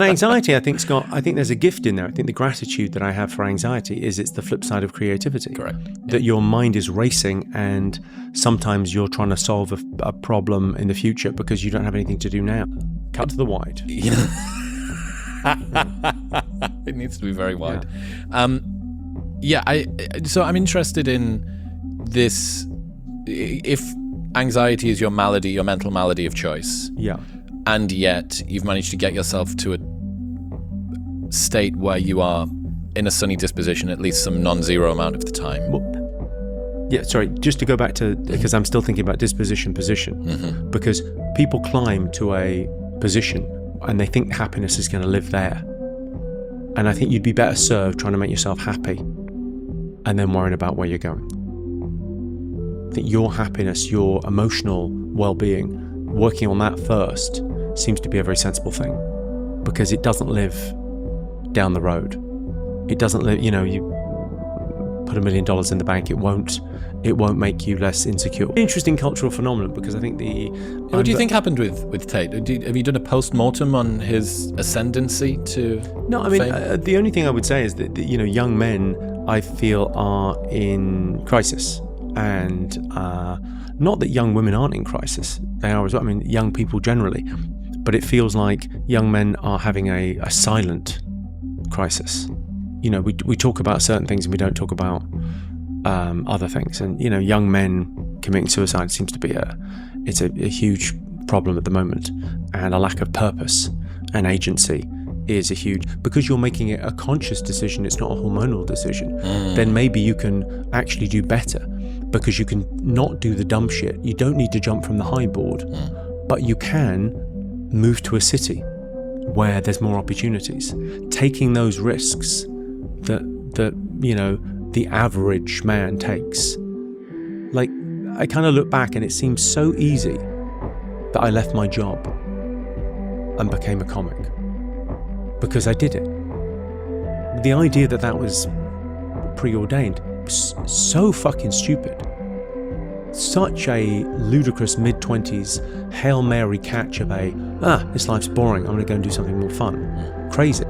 Anxiety, I think there's a gift in there. I think the gratitude that I have for anxiety it's the flip side of creativity. Correct. That your mind is racing, and sometimes you're trying to solve a problem in the future because you don't have anything to do now. Cut to the wide. It needs to be very wide. So I'm interested in this. If anxiety is your malady, your mental malady of choice. Yeah. And yet you've managed to get yourself to a state where you are in a sunny disposition at least some non-zero amount of the time. Sorry, just to go back to, because I'm still thinking about position, because people climb to a position and they think happiness is going to live there. And I think you'd be better served trying to make yourself happy and then worrying about where you're going. I think your happiness, your emotional well-being, working on that first seems to be a very sensible thing, because it doesn't live down the road. It doesn't live, you put $1 million in the bank, it won't make you less insecure. Interesting cultural phenomenon, because I think what do you think happened with Tate? Have you done a post-mortem on his ascendancy to No, I mean, the only thing I would say is that, young men, I feel, are in crisis. And not that young women aren't in crisis, they are as well. I mean, young people generally, but it feels like young men are having a silent crisis. We talk about certain things and we don't talk about other things. And young men committing suicide seems to be a huge problem at the moment, and a lack of purpose and agency is a huge, because you're making it a conscious decision, it's not a hormonal decision. Then maybe you can actually do better, because you can not do the dumb shit. You don't need to jump from the high board, but you can move to a city where there's more opportunities, taking those risks that the average man takes. Like, I kind of look back and it seems so easy that I left my job and became a comic, because I did it. The idea that was preordained was so fucking stupid. Such a ludicrous mid-20s Hail Mary catch of this life's boring, I'm going to go and do something more fun. Crazy.